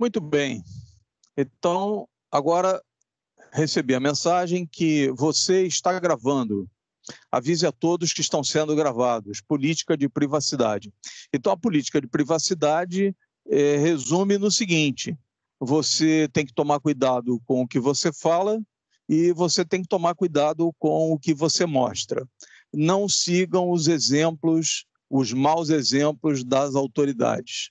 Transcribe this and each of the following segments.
Muito bem. Então, agora recebi a mensagem que você está gravando. Avise a todos que estão sendo gravados. Política de privacidade. Então, a política de privacidade resume no seguinte: você tem que tomar cuidado com o que você fala e você tem que tomar cuidado com o que você mostra. Não sigam os exemplos, os maus exemplos das autoridades.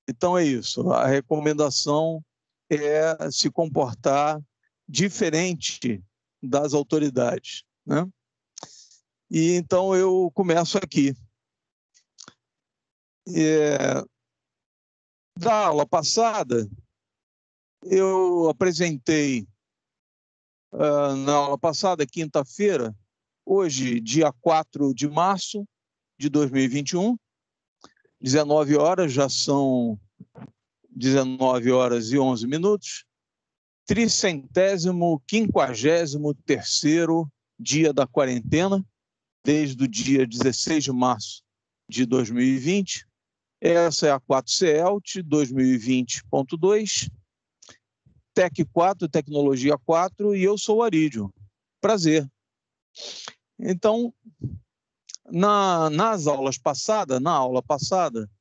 Então é isso, a recomendação é se comportar diferente das autoridades, né? E então eu começo aqui. Da aula passada, eu apresentei, na aula passada, quinta-feira, hoje, dia 4 de março de 2021, 19 horas, já são 19 horas e 11 minutos, 353º dia da quarentena, desde o dia 16 de março de 2020. Essa é a 4CELT 2020.2, Tec 4, Tecnologia 4, e eu sou o Arídio. Prazer. Então, na aula passada,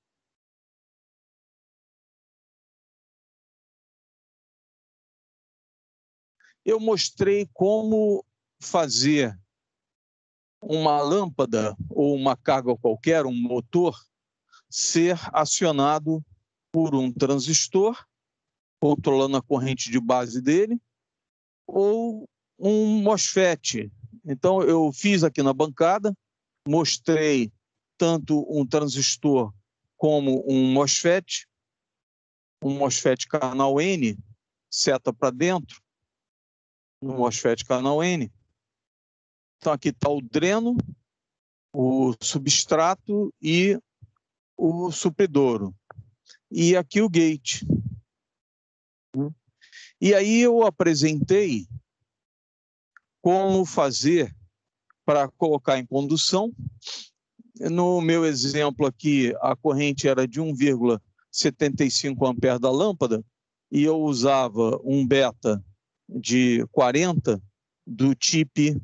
eu mostrei como fazer uma lâmpada ou uma carga qualquer, um motor, ser acionado por um transistor, controlando a corrente de base dele, ou um MOSFET. Então, eu fiz aqui na bancada, mostrei tanto um transistor como um MOSFET canal N, seta para dentro, um MOSFET canal N. Então, aqui está o dreno, o substrato e o supridouro. E aqui o gate. E aí eu apresentei como fazer para colocar em condução. No meu exemplo aqui, a corrente era de 1,75 amperes da lâmpada e eu usava um beta de 40 do TIP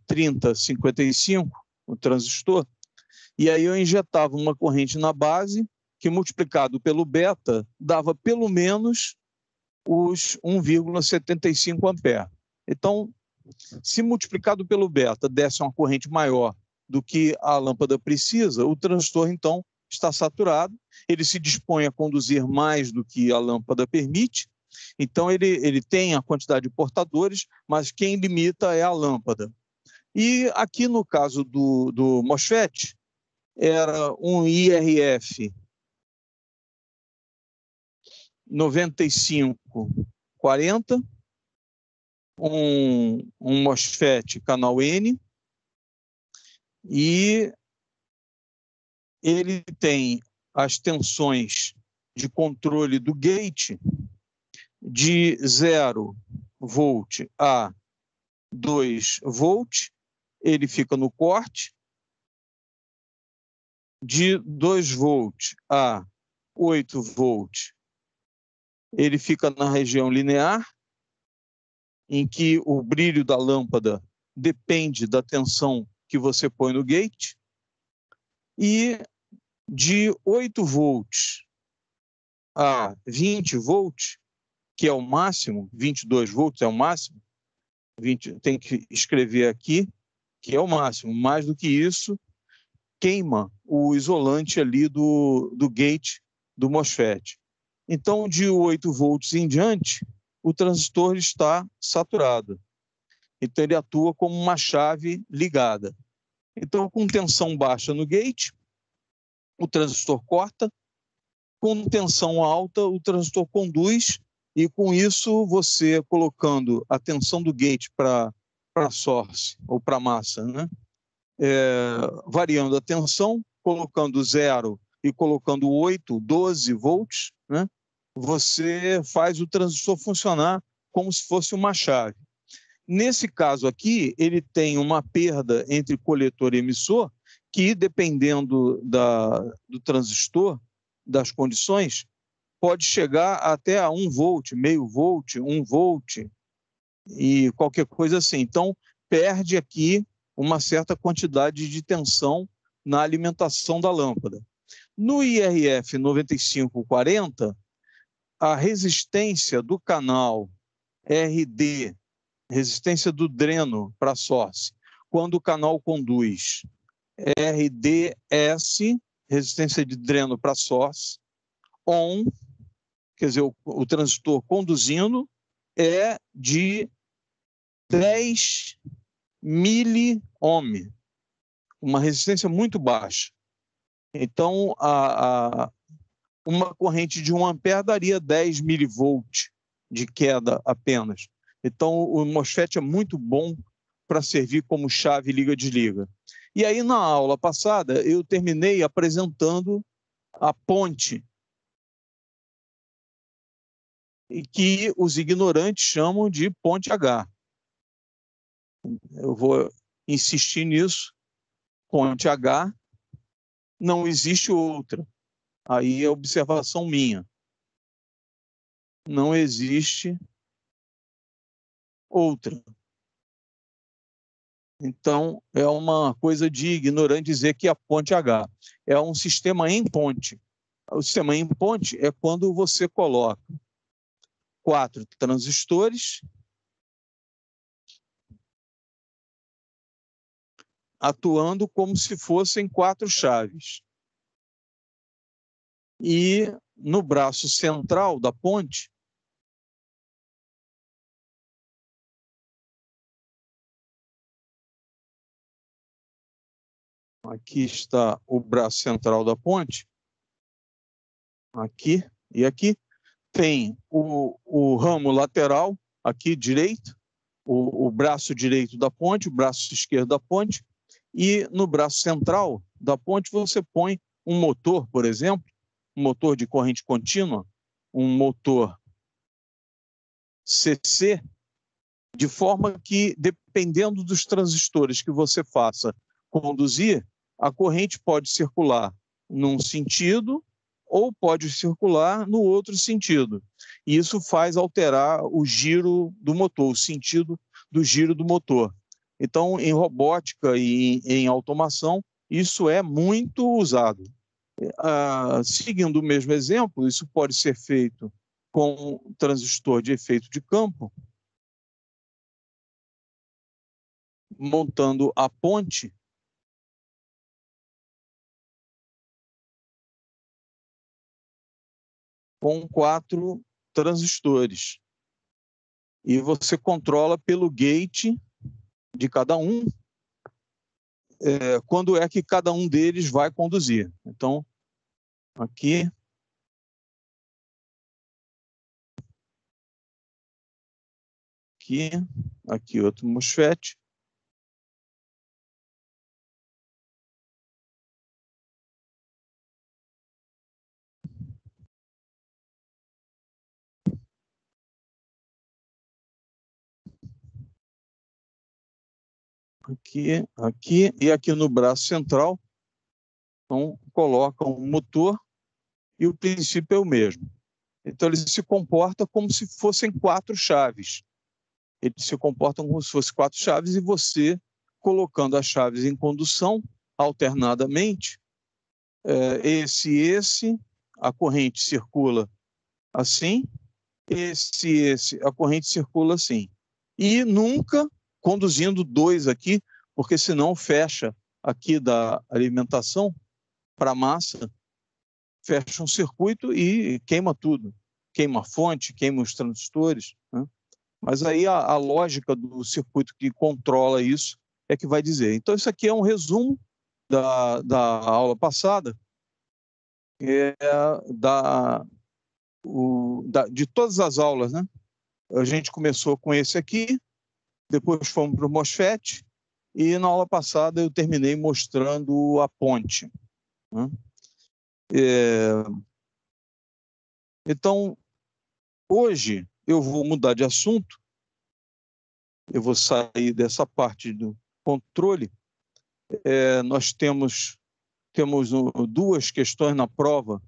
3055, o transistor, e aí eu injetava uma corrente na base que, multiplicado pelo beta, dava pelo menos os 1,75 amperes. Então, se multiplicado pelo beta desse uma corrente maior do que a lâmpada precisa, o transistor, então, está saturado, ele se dispõe a conduzir mais do que a lâmpada permite, então ele tem a quantidade de portadores, mas quem limita é a lâmpada. E aqui no caso do MOSFET, era um IRF 9540, um MOSFET canal N, e ele tem as tensões de controle do gate de 0 volt a 2 volt, ele fica no corte, de 2 volt a 8 volt, ele fica na região linear, em que o brilho da lâmpada depende da tensão que você põe no gate, e de 8 volts a 20 volts, que é o máximo, 22 volts é o máximo, 20, tem que escrever aqui, que é o máximo. Mais do que isso, queima o isolante ali do gate do MOSFET. Então, de 8 volts em diante, o transistor está saturado. Então, ele atua como uma chave ligada. Então, com tensão baixa no gate, o transistor corta. Com tensão alta, o transistor conduz. E, com isso, você colocando a tensão do gate para source, ou para massa, né? Variando a tensão, colocando 0 e colocando 8, 12 volts, né? Você faz o transistor funcionar como se fosse uma chave. Nesse caso aqui, ele tem uma perda entre coletor e emissor, que, dependendo do transistor, das condições, pode chegar até a 1 volt, meio volt, 1 volt e qualquer coisa assim. Então, perde aqui uma certa quantidade de tensão na alimentação da lâmpada. No IRF 9540, a resistência do canal RD, resistência do dreno para source, quando o canal conduz RDS, resistência de dreno para source, ON, quer dizer, o transistor conduzindo, é de 10 miliohm, uma resistência muito baixa. Então, uma corrente de 1 ampere daria 10 milivolts de queda apenas. Então, o MOSFET é muito bom para servir como chave liga-desliga. E aí, na aula passada, eu terminei apresentando a ponte, que os ignorantes chamam de ponte H. Eu vou insistir nisso. Ponte H, não existe outra. Aí é observação minha. Não existe outra. Então, é uma coisa de ignorante dizer que a ponte H é um sistema em ponte. O sistema em ponte é quando você coloca 4 transistores atuando como se fossem 4 chaves. E no braço central da ponte, aqui está o braço central da ponte, aqui e aqui, tem o ramo lateral, aqui direito, o braço direito da ponte, o braço esquerdo da ponte, e no braço central da ponte você põe um motor, por exemplo, um motor de corrente contínua, um motor CC, de forma que, dependendo dos transistores que você faça conduzir, a corrente pode circular num sentido ou pode circular no outro sentido. E isso faz alterar o giro do motor, o sentido do giro do motor. Então, em robótica e em automação, isso é muito usado. Seguindo o mesmo exemplo, isso pode ser feito com um transistor de efeito de campo, montando a ponte com 4 transistores. E você controla pelo gate de cada um, quando é que cada um deles vai conduzir. Então, aqui, aqui outro MOSFET. Aqui e aqui no braço central. Então, colocam um motor e o princípio é o mesmo. Então, eles se comportam como se fossem 4 chaves. Eles se comportam como se fossem 4 chaves e você, colocando as chaves em condução alternadamente, esse, a corrente circula assim, esse, a corrente circula assim. E nunca conduzindo 2 aqui, porque senão fecha aqui da alimentação para a massa, fecha um circuito e queima tudo. Queima a fonte, queima os transistores, né? Mas aí a lógica do circuito que controla isso é que vai dizer. Então, isso aqui é um resumo da aula passada, de todas as aulas, né? A gente começou com esse aqui, depois fomos para o MOSFET, e na aula passada eu terminei mostrando a ponte, né? Então, hoje eu vou mudar de assunto, eu vou sair dessa parte do controle. Nós temos 2 questões na prova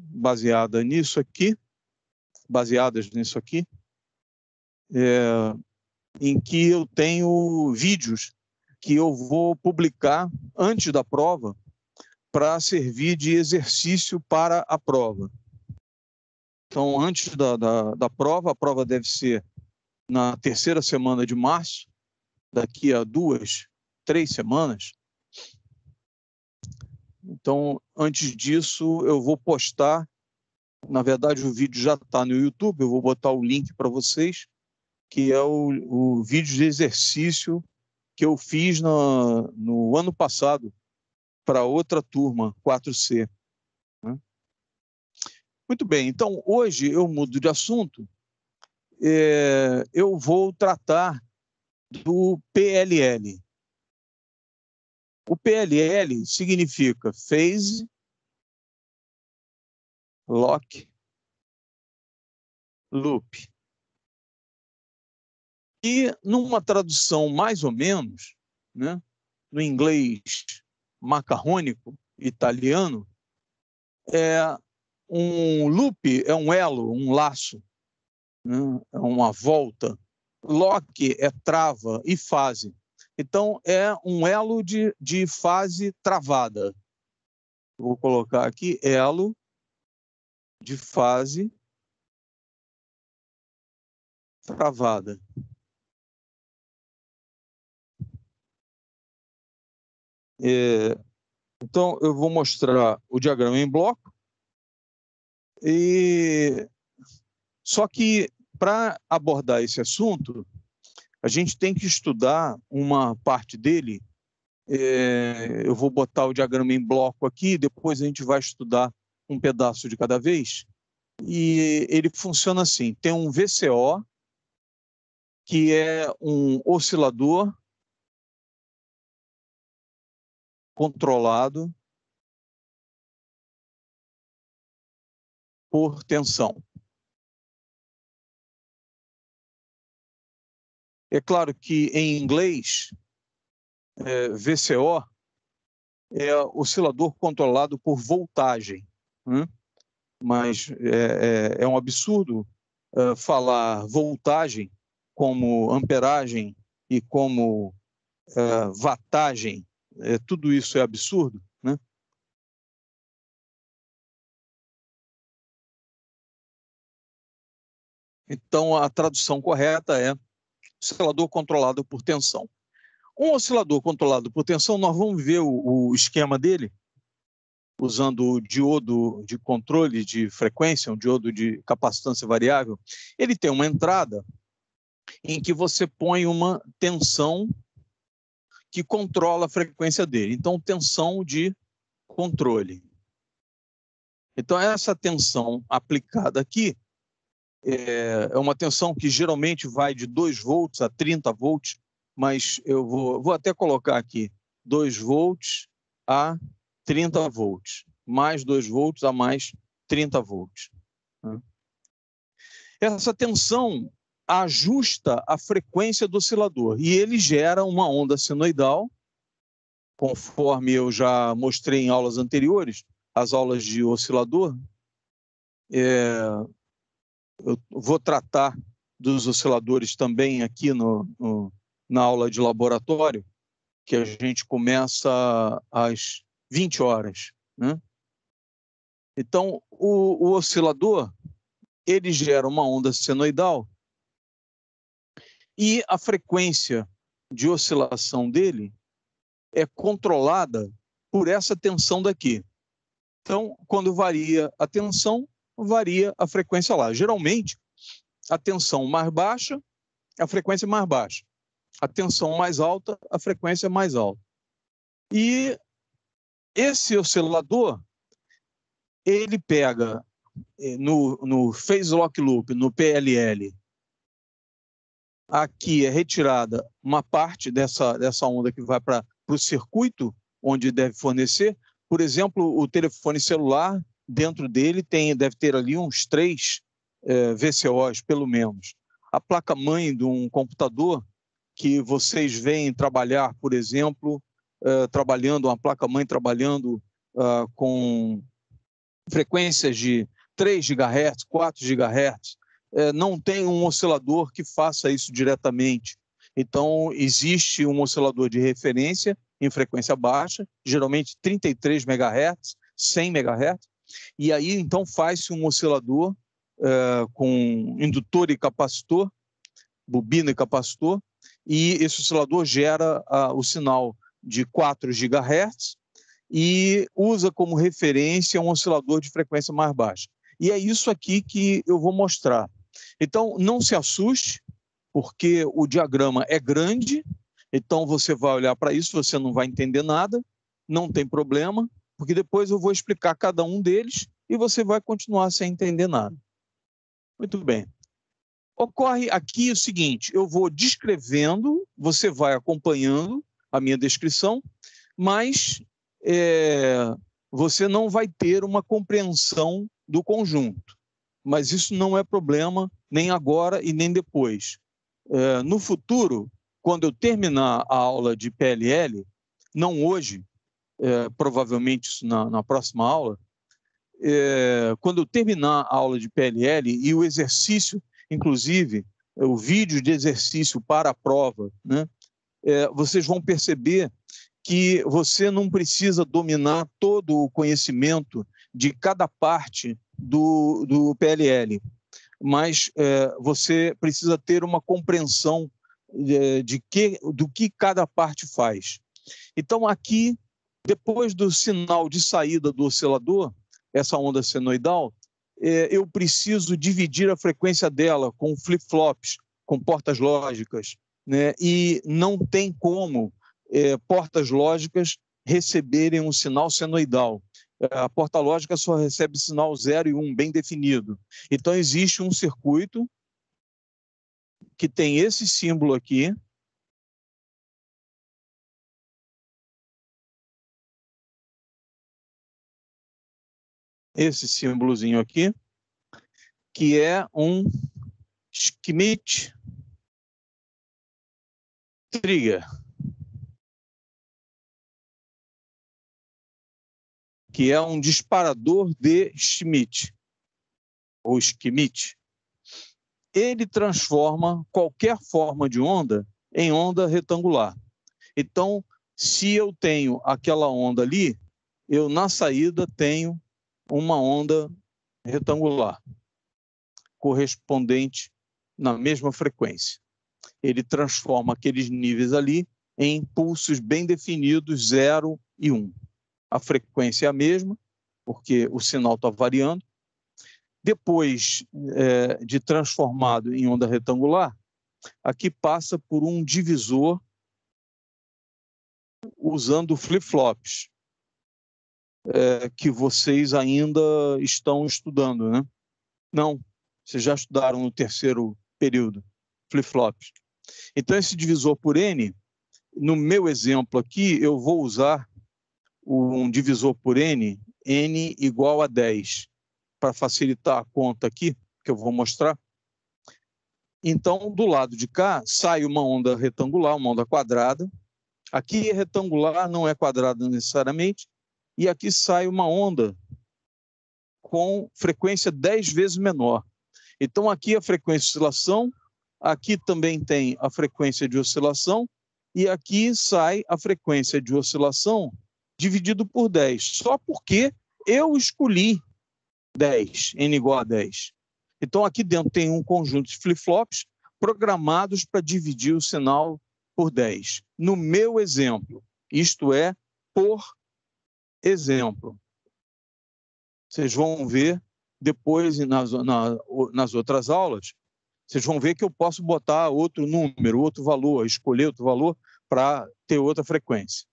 baseadas nisso aqui, em que eu tenho vídeos que eu vou publicar antes da prova para servir de exercício para a prova. Então, antes da prova, a prova deve ser na terceira semana de março, daqui a 2, 3 semanas. Então, antes disso, eu vou postar, na verdade, o vídeo já está no YouTube, eu vou botar o link para vocês, que é o vídeo de exercício que eu fiz no ano passado para outra turma, 4C. Né? Muito bem, então hoje eu mudo de assunto, eu vou tratar do PLL. O PLL significa Phase Lock Loop. E numa tradução mais ou menos, né, no inglês macarrônico italiano, um loop é um elo, um laço, né, é uma volta. Lock é trava e fase. Então, é um elo de fase travada. Vou colocar aqui, elo de fase travada. Então, eu vou mostrar o diagrama em bloco. Só que, para abordar esse assunto, a gente tem que estudar uma parte dele. Eu vou botar o diagrama em bloco aqui, depois a gente vai estudar um pedaço de cada vez. E ele funciona assim: tem um VCO, que é um oscilador controlado por tensão. É claro que em inglês, VCO é oscilador controlado por voltagem, né? Mas é um absurdo falar voltagem como amperagem e como wattagem. Tudo isso é absurdo, né? Então, a tradução correta é oscilador controlado por tensão. Um oscilador controlado por tensão, nós vamos ver o esquema dele, usando o diodo de controle de frequência, um diodo de capacitância variável. Ele tem uma entrada em que você põe uma tensão que controla a frequência dele. Então, tensão de controle. Então, essa tensão aplicada aqui é uma tensão que geralmente vai de 2 volts a 30 volts, mas eu vou até colocar aqui 2 volts a 30 volts, mais 2 volts a mais 30 volts. Essa tensão ajusta a frequência do oscilador e ele gera uma onda senoidal, conforme eu já mostrei em aulas anteriores, as aulas de oscilador. Eu vou tratar dos osciladores também aqui na aula de laboratório, que a gente começa às 20 horas. Né? Então, o oscilador, ele gera uma onda senoidal e a frequência de oscilação dele é controlada por essa tensão daqui. Então, quando varia a tensão, varia a frequência lá. Geralmente, a tensão mais baixa, a frequência é mais baixa. A tensão mais alta, a frequência é mais alta. E esse oscilador, ele pega no Phase Lock Loop, no PLL, aqui é retirada uma parte dessa onda que vai para o circuito onde deve fornecer. Por exemplo, o telefone celular, dentro dele deve ter ali uns 3 VCOs, pelo menos. A placa-mãe de um computador que vocês veem trabalhar, por exemplo, uma placa-mãe trabalhando com frequências de 3 GHz, 4 GHz, não tem um oscilador que faça isso diretamente. Então, existe um oscilador de referência em frequência baixa, geralmente 33 MHz, 100 MHz, e aí, então, faz-se um oscilador com indutor e capacitor, bobina e capacitor, e esse oscilador gera o sinal de 4 GHz e usa como referência um oscilador de frequência mais baixa. E é isso aqui que eu vou mostrar. Então, não se assuste, porque o diagrama é grande, então você vai olhar para isso, você não vai entender nada, não tem problema, porque depois eu vou explicar cada um deles e você vai continuar sem entender nada. Muito bem. Ocorre aqui o seguinte, eu vou descrevendo, você vai acompanhando a minha descrição, mas você não vai ter uma compreensão do conjunto. Mas isso não é problema nem agora e nem depois. No futuro, quando eu terminar a aula de PLL, não hoje, provavelmente isso na próxima aula, quando eu terminar a aula de PLL e o exercício, inclusive, o vídeo de exercício para a prova, né, vocês vão perceber que você não precisa dominar todo o conhecimento de cada parte do PLL, mas você precisa ter uma compreensão do que cada parte faz. Então, aqui, depois do sinal de saída do oscilador, essa onda senoidal, eu preciso dividir a frequência dela com flip-flops, com portas lógicas, né? E não tem como portas lógicas receberem um sinal senoidal. A porta lógica só recebe sinal 0 e 1, bem definido. Então, existe um circuito que tem esse símbolo aqui, esse símbolozinho aqui, que é um Schmitt trigger, que é um disparador de Schmitt, ou Schmitt. Ele transforma qualquer forma de onda em onda retangular. Então, se eu tenho aquela onda ali, eu na saída tenho uma onda retangular, correspondente na mesma frequência. Ele transforma aqueles níveis ali em pulsos bem definidos, 0 e 1. A frequência é a mesma, porque o sinal está variando. Depois de transformado em onda retangular, aqui passa por um divisor usando flip-flops, que vocês ainda estão estudando, né? Não, vocês já estudaram no terceiro período, flip-flops. Então, esse divisor por N, no meu exemplo aqui, eu vou usar um divisor por N, N igual a 10, para facilitar a conta aqui, que eu vou mostrar. Então, do lado de cá, sai uma onda retangular, uma onda quadrada. Aqui é retangular, não é quadrada necessariamente. E aqui sai uma onda com frequência 10 vezes menor. Então, aqui a frequência de oscilação, aqui também tem a frequência de oscilação, e aqui sai a frequência de oscilação dividido por 10, só porque eu escolhi 10, N igual a 10. Então, aqui dentro tem um conjunto de flip-flops programados para dividir o sinal por 10. No meu exemplo, isto é, por exemplo. Vocês vão ver depois, nas outras aulas, vocês vão ver que eu posso botar outro número, outro valor, escolher outro valor para ter outra frequência.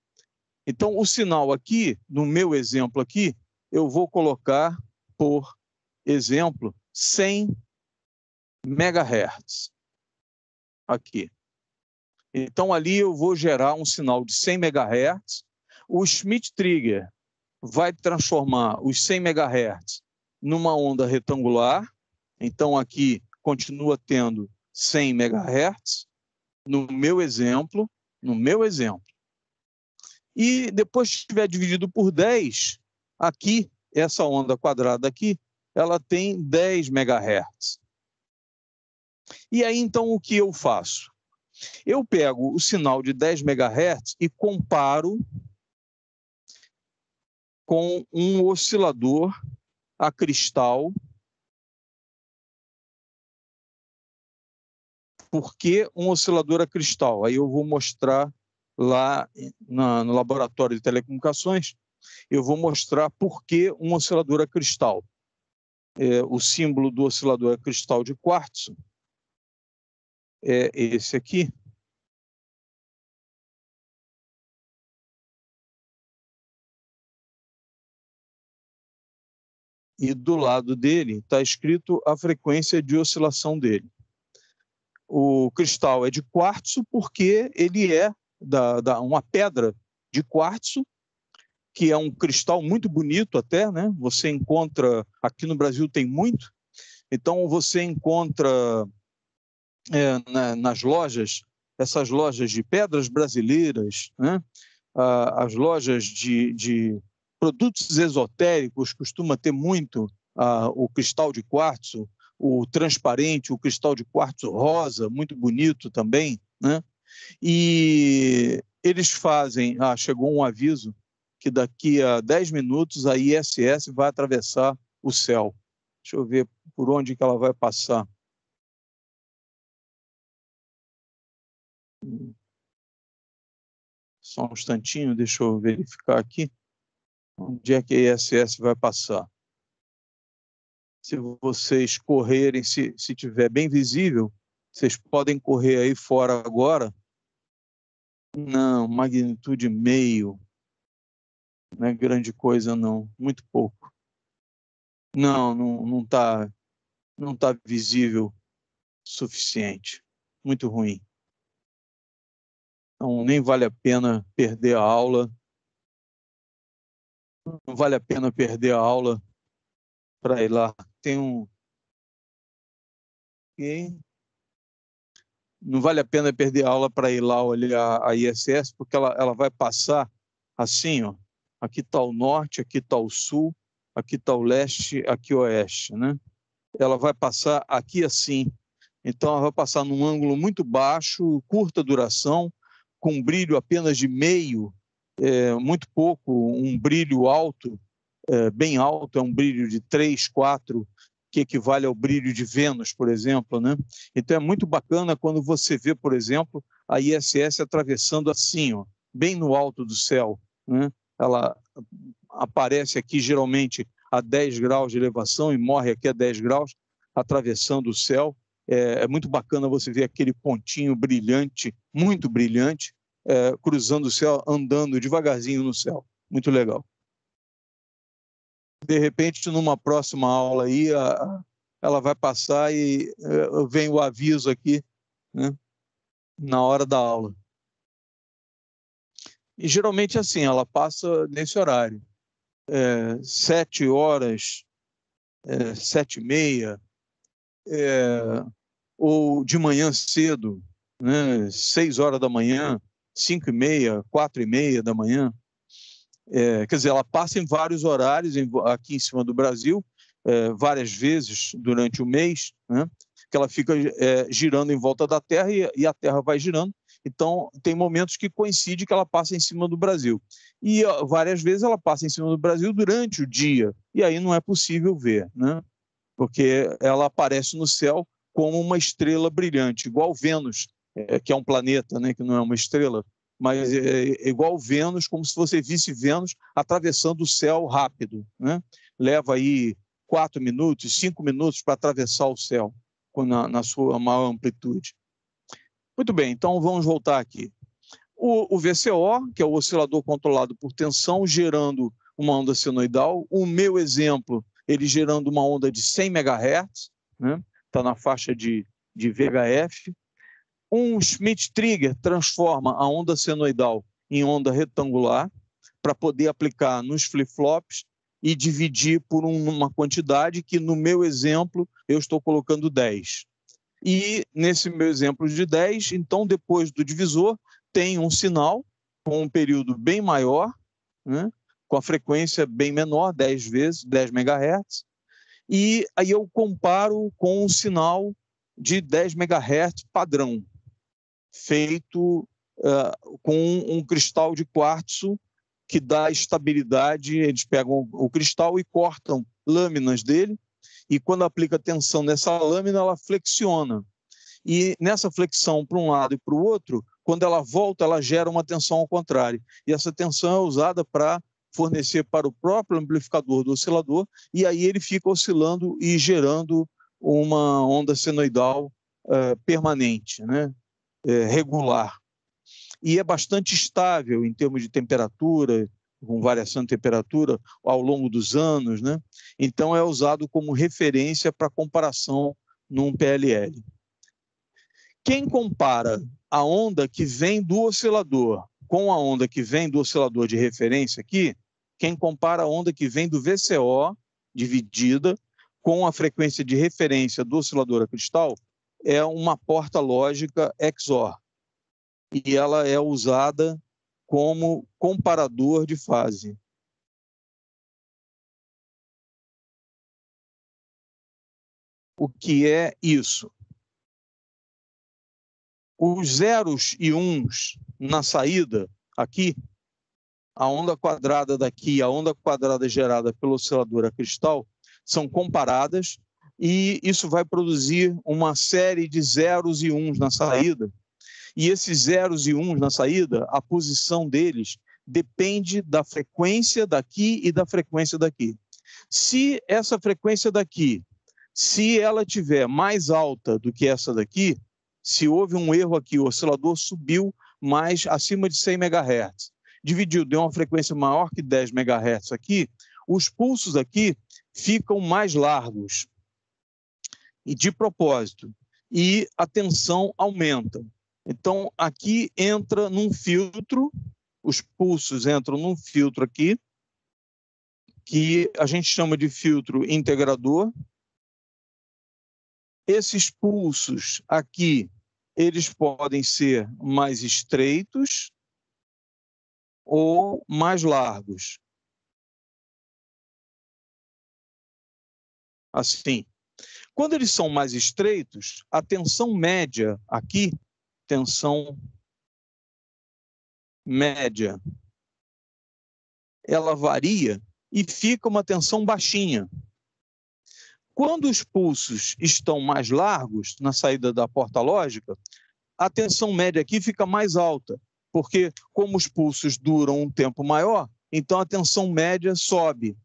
Então, o sinal aqui, no meu exemplo aqui, eu vou colocar, por exemplo, 100 MHz. Aqui. Então, ali eu vou gerar um sinal de 100 MHz. O Schmitt trigger vai transformar os 100 MHz numa onda retangular. Então, aqui continua tendo 100 MHz, no meu exemplo. E depois que estiver dividido por 10, aqui essa onda quadrada aqui, ela tem 10 MHz. E aí, então, o que eu faço? Eu pego o sinal de 10 MHz e comparo com um oscilador a cristal. Por que um oscilador a cristal? Aí eu vou mostrar lá no laboratório de telecomunicações, eu vou mostrar por que um oscilador a cristal. O símbolo do oscilador a cristal de quartzo é esse aqui. E do lado dele está escrito a frequência de oscilação dele. O cristal é de quartzo porque ele é uma pedra de quartzo, que é um cristal muito bonito até, né? Você encontra, aqui no Brasil tem muito, então você encontra nas lojas, essas lojas de pedras brasileiras, né? As lojas de produtos esotéricos costuma ter muito o cristal de quartzo, o transparente, o cristal de quartzo rosa, muito bonito também, né? E eles fazem, chegou um aviso que daqui a 10 minutos a ISS vai atravessar o céu. Deixa eu ver por onde que ela vai passar. Só um instantinho, deixa eu verificar aqui onde é que a ISS vai passar. Se vocês correrem, se tiver bem visível, vocês podem correr aí fora agora. Não, magnitude meio. Não é grande coisa, não. Muito pouco. Não tá visível suficiente. Muito ruim. Então, nem vale a pena perder a aula. Não vale a pena perder a aula para ir lá. Tem um... Não vale a pena perder a aula para ir lá olhar a ISS, porque ela vai passar assim, ó. Aqui está o norte, aqui está o sul, aqui está o leste, aqui o oeste, né? Ela vai passar aqui assim. Então, ela vai passar num ângulo muito baixo, curta duração, com brilho apenas de meio, muito pouco, um brilho alto, bem alto, é um brilho de 3, 4, que equivale ao brilho de Vênus, por exemplo, né? Então, é muito bacana quando você vê, por exemplo, a ISS atravessando assim, ó, bem no alto do céu, né? Ela aparece aqui, geralmente, a 10 graus de elevação e morre aqui a 10 graus, atravessando o céu. É muito bacana você ver aquele pontinho brilhante, muito brilhante, cruzando o céu, andando devagarzinho no céu. Muito legal. De repente, numa próxima aula aí, ela vai passar e vem o aviso aqui, né, na hora da aula. E geralmente assim, ela passa nesse horário. 7 horas, 7h30, ou de manhã cedo, né, 6 horas da manhã, 5h30, 4h30 da manhã. Quer dizer, ela passa em vários horários aqui em cima do Brasil, várias vezes durante o mês, né, que ela fica girando em volta da Terra e a Terra vai girando. Então, tem momentos que coincide que ela passa em cima do Brasil. E várias vezes ela passa em cima do Brasil durante o dia, e aí não é possível ver, né? Porque ela aparece no céu como uma estrela brilhante, igual Vênus, que é um planeta, né, que não é uma estrela, mas é igual Vênus, como se você visse Vênus atravessando o céu rápido, né? Leva aí 4 minutos, 5 minutos para atravessar o céu na sua maior amplitude. Muito bem, então vamos voltar aqui. O VCO, que é o oscilador controlado por tensão, gerando uma onda senoidal. O meu exemplo, ele gerando uma onda de 100 MHz, né? Está na faixa de VHF. Um Schmitt trigger transforma a onda senoidal em onda retangular para poder aplicar nos flip-flops e dividir por uma quantidade que, no meu exemplo, eu estou colocando 10. E, nesse meu exemplo de 10, então, depois do divisor, tem um sinal com um período bem maior, né, com a frequência bem menor, 10 vezes, 10 MHz, e aí eu comparo com um sinal de 10 MHz padrão, feito com um cristal de quartzo que dá estabilidade. Eles pegam o cristal e cortam lâminas dele, e quando aplica tensão nessa lâmina, ela flexiona. E nessa flexão para um lado e para o outro, quando ela volta, ela gera uma tensão ao contrário. E essa tensão é usada para fornecer para o próprio amplificador do oscilador, e aí ele fica oscilando e gerando uma onda senoidal permanente, né? Regular. E é bastante estável em termos de temperatura, com variação de temperatura ao longo dos anos, né? Então é usado como referência para comparação num PLL. Quem compara a onda que vem do oscilador com a onda que vem do oscilador de referência aqui, quem compara a onda que vem do VCO dividida com a frequência de referência do oscilador a cristal, é uma porta lógica XOR. E ela é usada como comparador de fase. O que é isso? Os zeros e uns na saída, aqui, a onda quadrada daqui e a onda quadrada gerada pelo oscilador a cristal, são comparadas, e isso vai produzir uma série de zeros e uns na saída. E esses zeros e uns na saída, a posição deles depende da frequência daqui e da frequência daqui. Se essa frequência daqui, se ela tiver mais alta do que essa daqui, se houve um erro aqui, o oscilador subiu mais acima de 100 MHz, dividiu, deu uma frequência maior que 10 MHz aqui, os pulsos aqui ficam mais largos, e de propósito, e a tensão aumenta. Então, aqui entra num filtro, os pulsos entram num filtro aqui, que a gente chama de filtro integrador. Esses pulsos aqui, eles podem ser mais estreitos ou mais largos. Assim. Quando eles são mais estreitos, a tensão média aqui, tensão média, ela varia e fica uma tensão baixinha. Quando os pulsos estão mais largos, na saída da porta lógica, a tensão média aqui fica mais alta, porque como os pulsos duram um tempo maior, então a tensão média sobe.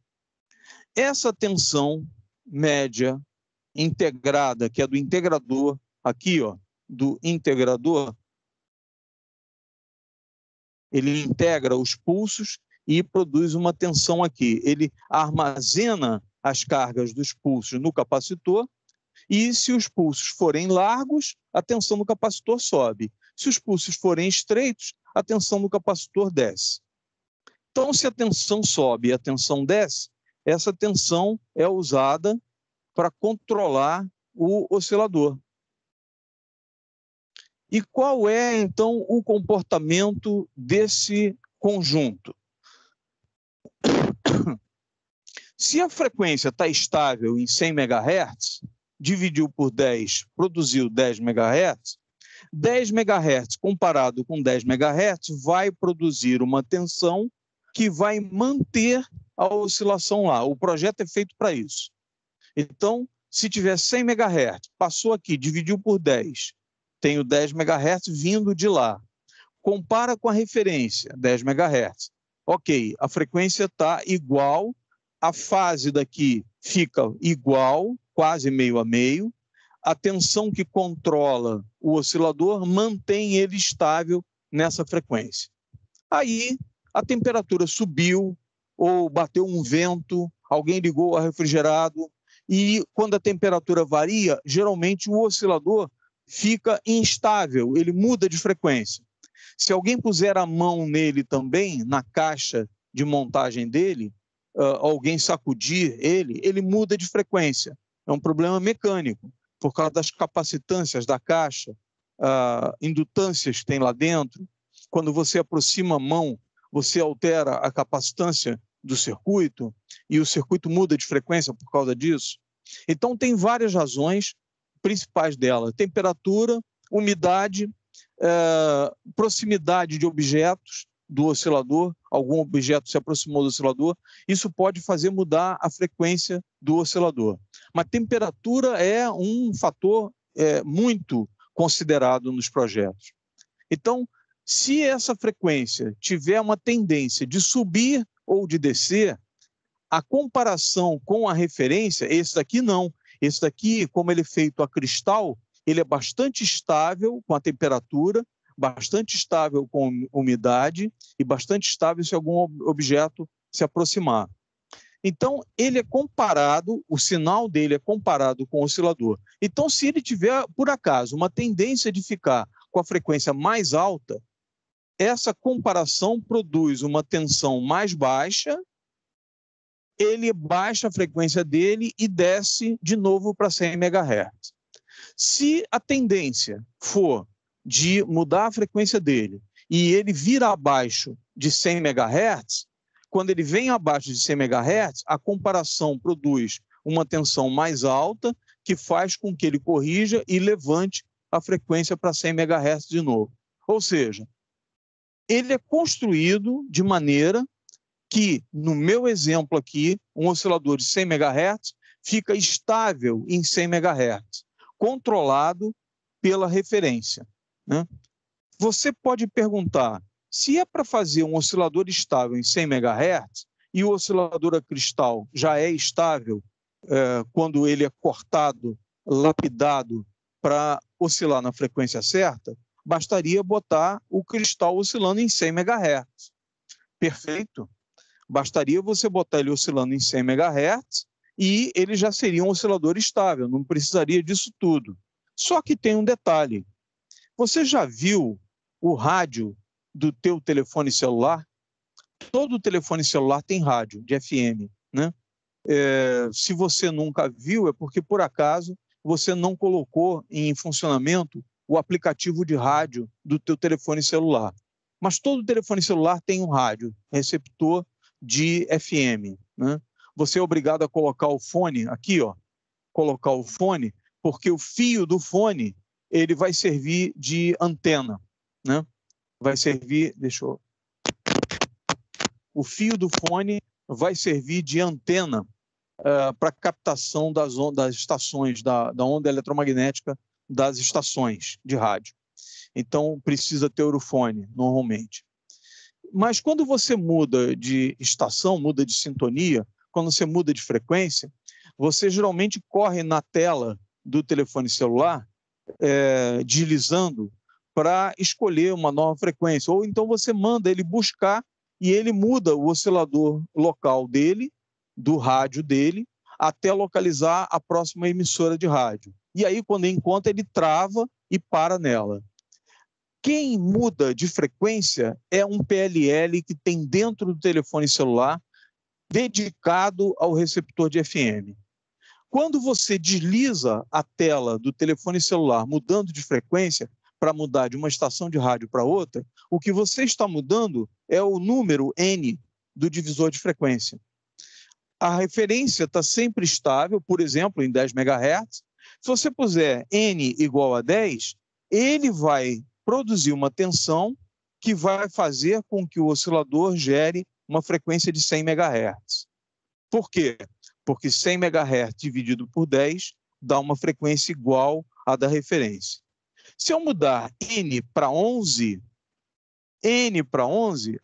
Essa tensão média integrada, que é do integrador, aqui, ó, do integrador, ele integra os pulsos e produz uma tensão aqui. Ele armazena as cargas dos pulsos no capacitor, e se os pulsos forem largos, a tensão no capacitor sobe. Se os pulsos forem estreitos, a tensão no capacitor desce. Então, se a tensão sobe e a tensão desce, essa tensão é usada para controlar o oscilador. E qual é, então, o comportamento desse conjunto? Se a frequência está estável em 100 MHz, dividiu por 10, produziu 10 MHz, 10 MHz comparado com 10 MHz vai produzir uma tensão que vai manter a oscilação lá. O projeto é feito para isso. Então, se tiver 100 MHz, passou aqui, dividiu por 10, tenho 10 MHz vindo de lá. Compara com a referência, 10 MHz. Ok, a frequência está igual, a fase daqui fica igual, quase meio a meio, a tensão que controla o oscilador mantém ele estável nessa frequência. Aí a temperatura subiu, ou bateu um vento, alguém ligou o ar refrigerado, e quando a temperatura varia, geralmente o oscilador fica instável, ele muda de frequência. Se alguém puser a mão nele também, na caixa de montagem dele, alguém sacudir ele, ele muda de frequência. É um problema mecânico, por causa das capacitâncias da caixa, indutâncias que tem lá dentro. Quando você aproxima a mão, você altera a capacitância do circuito, e o circuito muda de frequência por causa disso. Então, tem várias razões principais dela: temperatura, umidade, proximidade de objetos do oscilador, algum objeto se aproximou do oscilador, isso pode fazer mudar a frequência do oscilador. Mas temperatura é um fator muito considerado nos projetos. Então, se essa frequência tiver uma tendência de subir ou de descer, a comparação com a referência, esse daqui não. Esse daqui, como ele é feito a cristal, ele é bastante estável com a temperatura, bastante estável com umidade e bastante estável se algum objeto se aproximar. Então, ele é comparado, o sinal dele é comparado com o oscilador. Então, se ele tiver, por acaso, uma tendência de ficar com a frequência mais alta, essa comparação produz uma tensão mais baixa, ele baixa a frequência dele e desce de novo para 100 MHz. Se a tendência for de mudar a frequência dele e ele vira abaixo de 100 MHz, quando ele vem abaixo de 100 MHz, a comparação produz uma tensão mais alta que faz com que ele corrija e levante a frequência para 100 MHz de novo. Ou seja, ele é construído de maneira que, no meu exemplo aqui, um oscilador de 100 MHz fica estável em 100 MHz, controlado pela referência, né? Você pode perguntar, se é para fazer um oscilador estável em 100 MHz e o oscilador a cristal já é estável quando ele é cortado, lapidado para oscilar na frequência certa, bastaria botar o cristal oscilando em 100 MHz. Perfeito. Bastaria você botar ele oscilando em 100 MHz e ele já seria um oscilador estável, não precisaria disso tudo. Só que tem um detalhe. Você já viu o rádio do teu telefone celular? Todo telefone celular tem rádio de FM, né? Se você nunca viu, é porque, por acaso, você não colocou em funcionamento o aplicativo de rádio do teu telefone celular. Mas todo telefone celular tem um rádio, receptor de FM, né? Você é obrigado a colocar o fone aqui, ó, colocar o fone, porque o fio do fone ele vai servir de antena, né? Vai servir, o fio do fone vai servir de antena para captação das estações, da onda eletromagnética das estações de rádio. Então, precisa ter o fone, normalmente. Mas quando você muda de estação, muda de sintonia, quando você muda de frequência, você geralmente corre na tela do telefone celular, deslizando, para escolher uma nova frequência. Ou então você manda ele buscar e ele muda o oscilador local dele, do rádio dele, até localizar a próxima emissora de rádio. E aí, quando encontra, ele trava e para nela. Quem muda de frequência é um PLL que tem dentro do telefone celular dedicado ao receptor de FM. Quando você desliza a tela do telefone celular mudando de frequência para mudar de uma estação de rádio para outra, o que você está mudando é o número N do divisor de frequência. A referência está sempre estável, por exemplo, em 10 MHz. Se você puser N igual a 10, ele vai produzir uma tensão que vai fazer com que o oscilador gere uma frequência de 100 MHz. Por quê? Porque 100 MHz dividido por 10 dá uma frequência igual à da referência. Se eu mudar N para 11,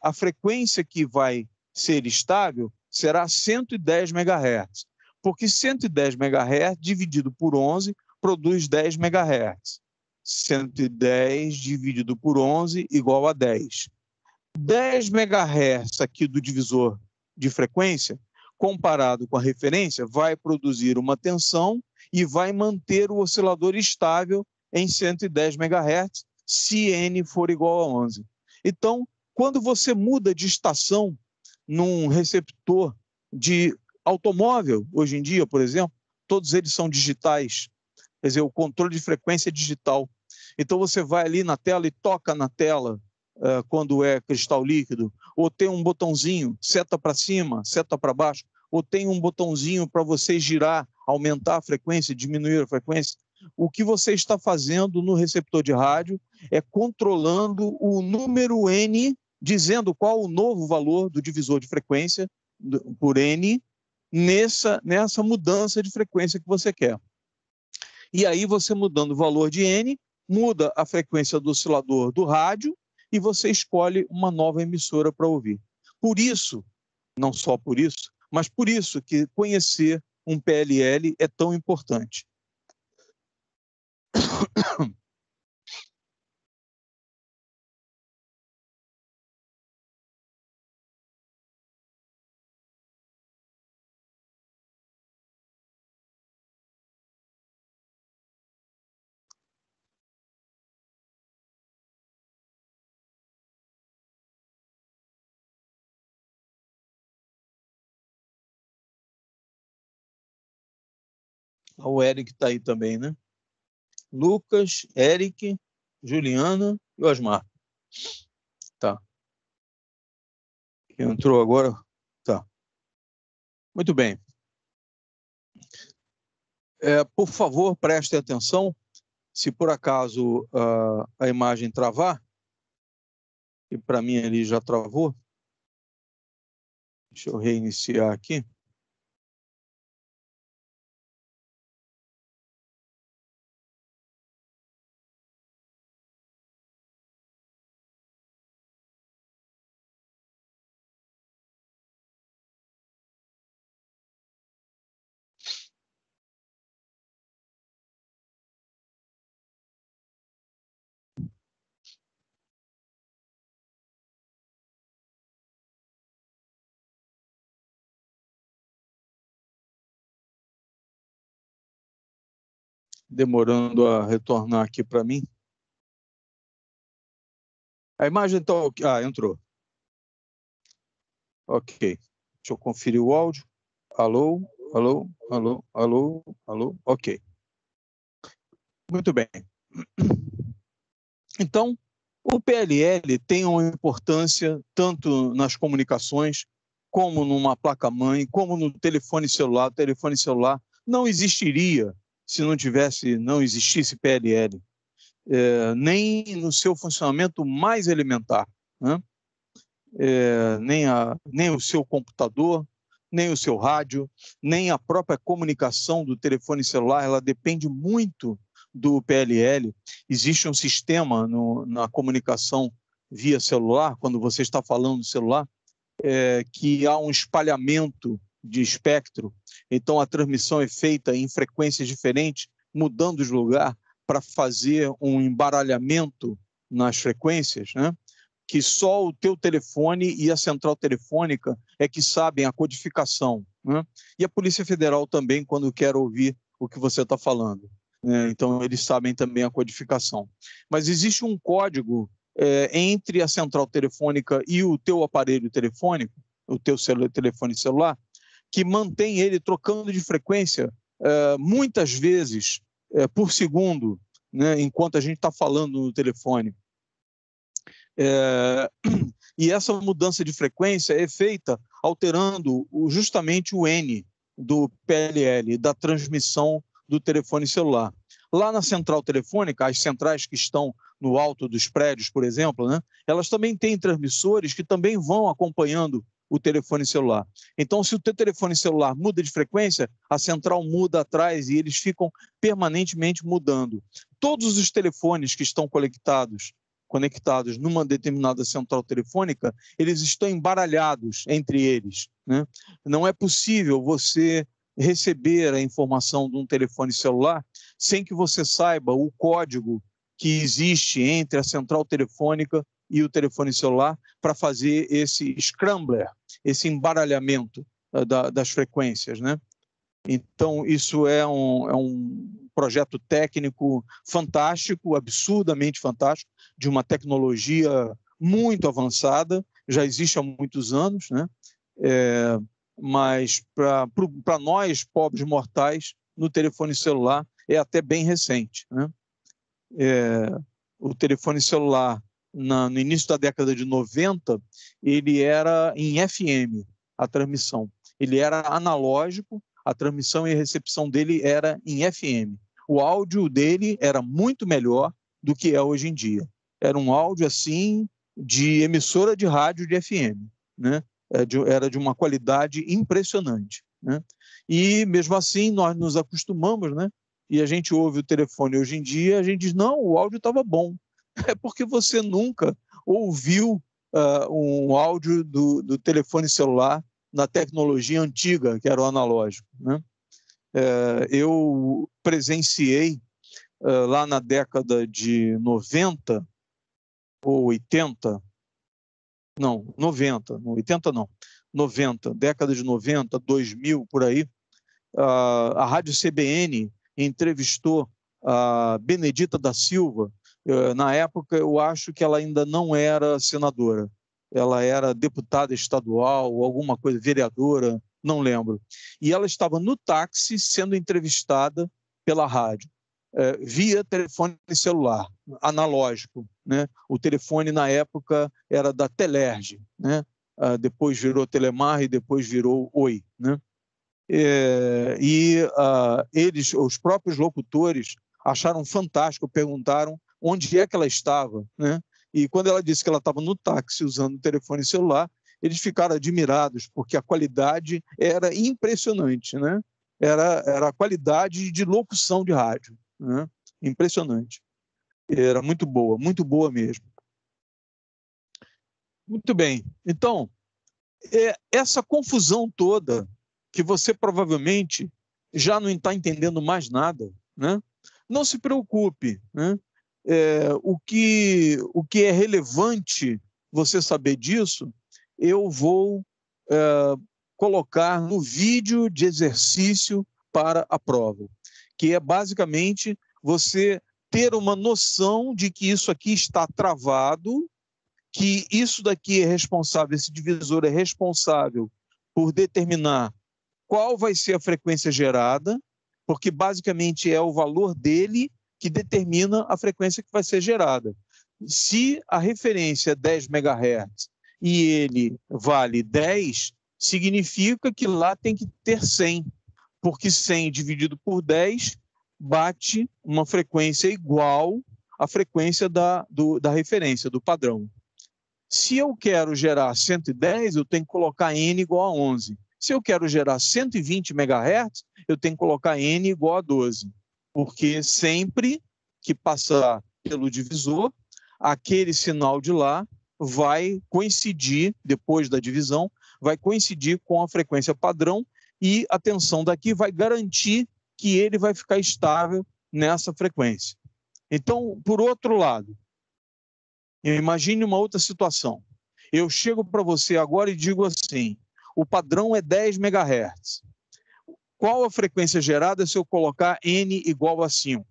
a frequência que vai ser estável será 110 MHz, porque 110 MHz dividido por 11 produz 10 MHz. 110 dividido por 11 igual a 10. 10 MHz aqui do divisor de frequência, comparado com a referência, vai produzir uma tensão e vai manter o oscilador estável em 110 MHz, se N for igual a 11. Então, quando você muda de estação num receptor de automóvel, hoje em dia, por exemplo, todos eles são digitais, quer dizer, o controle de frequência é digital. Então, você vai ali na tela e toca na tela quando é cristal líquido, ou tem um botãozinho, seta para cima, seta para baixo, ou tem um botãozinho para você girar, aumentar a frequência, diminuir a frequência. O que você está fazendo no receptor de rádio é controlando o número N, dizendo qual o novo valor do divisor de frequência por N nessa mudança de frequência que você quer. E aí você mudando o valor de N, muda a frequência do oscilador do rádio e você escolhe uma nova emissora para ouvir. Por isso, não só por isso, mas por isso que conhecer um PLL é tão importante. O Eric está aí também, né? Lucas, Eric, Juliana e Osmar. Tá. Entrou agora? Tá. Muito bem. Por favor, prestem atenção. Se por acaso a imagem travar, e para mim ele já travou, deixa eu reiniciar aqui. Demorando a retornar aqui para mim. A imagem então, entrou. Ok. Deixa eu conferir o áudio. Alô, alô, alô, alô, alô. Ok. Muito bem. Então, o PLL tem uma importância tanto nas comunicações, como numa placa-mãe, como no telefone celular. O telefone celular não existiria se não existisse PLL, nem no seu funcionamento mais elementar, né? Nem o seu computador, nem o seu rádio, nem a própria comunicação do telefone celular, ela depende muito do PLL. Existe um sistema na comunicação via celular, quando você está falando no celular, que há um espalhamento de espectro, então a transmissão é feita em frequências diferentes, mudando de lugar para fazer um embaralhamento nas frequências, né? Que só o teu telefone e a central telefônica é que sabem a codificação, né? E a Polícia Federal também, quando quer ouvir o que você está falando, né? Então eles sabem também a codificação. Mas existe um código entre a central telefônica e o teu aparelho telefônico, o teu telefone celular, que mantém ele trocando de frequência muitas vezes por segundo, né? Enquanto a gente está falando no telefone. E essa mudança de frequência é feita alterando justamente o N do PLL, da transmissão do telefone celular. Lá na central telefônica, as centrais que estão no alto dos prédios, por exemplo, né, elas também têm transmissores que também vão acompanhando o telefone celular. Então, se o teu telefone celular muda de frequência, a central muda atrás e eles ficam permanentemente mudando. Todos os telefones que estão conectados numa determinada central telefônica, eles estão embaralhados entre eles, né? Não é possível você receber a informação de um telefone celular sem que você saiba o código que existe entre a central telefônica e o telefone celular para fazer esse scrambler, esse embaralhamento das frequências, né? Então, isso é um projeto técnico fantástico, absurdamente fantástico, de uma tecnologia muito avançada, já existe há muitos anos, né? Mas para nós, pobres mortais, no telefone celular, é até bem recente, né? O telefone celular no início da década de 90, ele era em FM, a transmissão. Ele era analógico, a transmissão e a recepção dele era em FM. O áudio dele era muito melhor do que é hoje em dia. Era um áudio, assim, de emissora de rádio de FM, né? Era de uma qualidade impressionante, né? E, mesmo assim, nós nos acostumamos, né? E a gente ouve o telefone hoje em dia, a gente diz, não, o áudio estava bom. É porque você nunca ouviu um áudio do telefone celular na tecnologia antiga, que era o analógico, né? Eu presenciei, lá na década de 90 ou 80, não, 90, 80 não, 90, década de 90, 2000, por aí, a Rádio CBN entrevistou a Benedita da Silva. Na época, eu acho que ela ainda não era senadora. Ela era deputada estadual, alguma coisa, vereadora, não lembro. E ela estava no táxi sendo entrevistada pela rádio, via telefone celular, analógico, né? O telefone, na época, era da Telerge, né? Depois virou Telemar e depois virou Oi, né? Eles, os próprios locutores, acharam fantástico, perguntaram onde é que ela estava, né? E quando ela disse que ela estava no táxi usando o telefone celular, eles ficaram admirados, porque a qualidade era impressionante, né? Era a qualidade de locução de rádio, né? Impressionante. Era muito boa mesmo. Muito bem. Então, essa confusão toda, que você provavelmente já não está entendendo mais nada, né? Não se preocupe, né? O que é relevante você saber disso, eu vou colocar no vídeo de exercício para a prova, que é basicamente você ter uma noção de que isso aqui está travado, que isso daqui é responsável, esse divisor é responsável por determinar qual vai ser a frequência gerada, porque basicamente é o valor dele que determina a frequência que vai ser gerada. Se a referência é 10 MHz e ele vale 10, significa que lá tem que ter 100, porque 100 dividido por 10 bate uma frequência igual à frequência da referência, do padrão. Se eu quero gerar 110, eu tenho que colocar N igual a 11. Se eu quero gerar 120 MHz, eu tenho que colocar N igual a 12. Porque sempre que passar pelo divisor, aquele sinal de lá vai coincidir, depois da divisão, vai coincidir com a frequência padrão e a tensão daqui vai garantir que ele vai ficar estável nessa frequência. Então, por outro lado, imagine uma outra situação. Eu chego para você agora e digo assim, o padrão é 10 MHz. Qual a frequência gerada se eu colocar N igual a 5?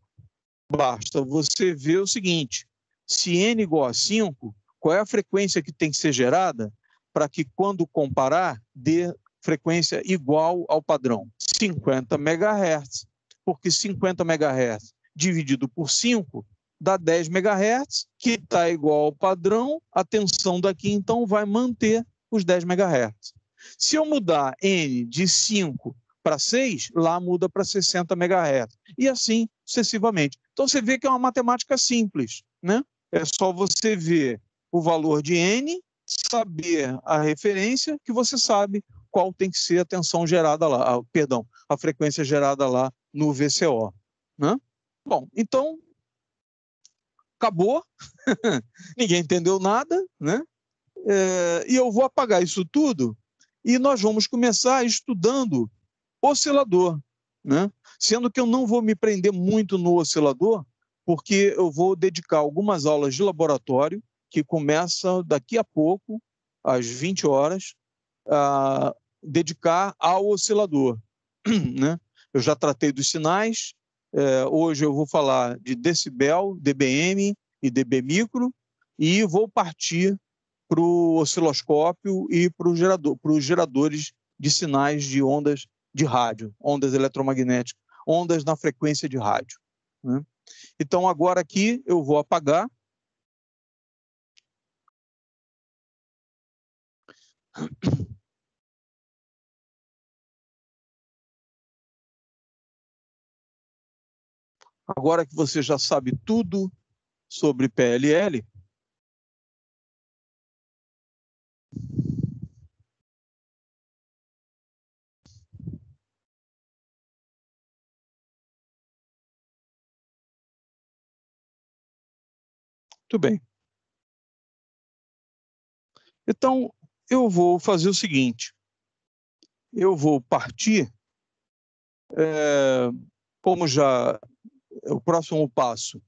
Basta você ver o seguinte, se N igual a 5, qual é a frequência que tem que ser gerada para que, quando comparar, dê frequência igual ao padrão? 50 MHz, porque 50 MHz dividido por 5 dá 10 MHz, que está igual ao padrão, a tensão daqui, então, vai manter os 10 MHz. Se eu mudar N de 5 para 6, lá muda para 60 MHz. E assim sucessivamente. Então, você vê que é uma matemática simples, né? É só você ver o valor de N, saber a referência, que você sabe qual tem que ser a tensão gerada lá, a frequência gerada lá no VCO, né? Bom, então, acabou, ninguém entendeu nada, né? E eu vou apagar isso tudo e nós vamos começar estudando oscilador, né? Sendo que eu não vou me prender muito no oscilador, porque eu vou dedicar algumas aulas de laboratório, que começam daqui a pouco, às 20 horas, a dedicar ao oscilador, né? Eu já tratei dos sinais, hoje eu vou falar de decibel, dBm e dB micro, e vou partir para o osciloscópio e para os geradores de sinais de ondas de rádio, ondas eletromagnéticas, ondas na frequência de rádio, né? Então, agora aqui eu vou apagar Agora que você já sabe tudo sobre PLL, muito bem. Então, eu vou fazer o seguinte, eu vou partir, como já o próximo passo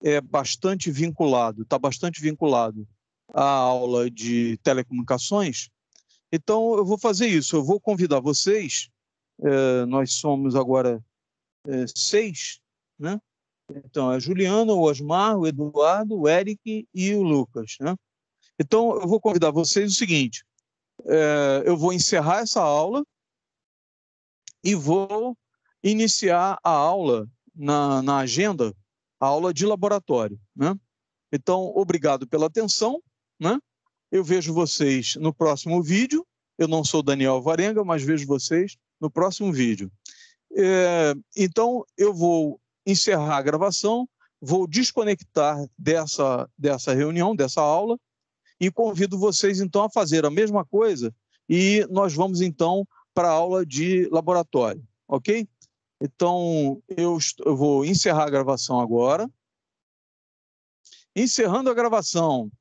é bastante vinculado, está bastante vinculado à aula de telecomunicações, então eu vou fazer isso, eu vou convidar vocês, nós somos agora 6, né? Então, é a Juliana, o Osmar, o Eduardo, o Eric e o Lucas, né? Então, eu vou convidar vocês o seguinte, eu vou encerrar essa aula e vou iniciar a aula na agenda, a aula de laboratório, né? Então, obrigado pela atenção, né? Eu vejo vocês no próximo vídeo. Eu não sou Daniel Varenga, mas vejo vocês no próximo vídeo. Então, eu vou encerrar a gravação, vou desconectar dessa reunião, dessa aula, e convido vocês, então, a fazer a mesma coisa, e nós vamos, então, para a aula de laboratório, ok? Então, eu vou encerrar a gravação agora. Encerrando a gravação,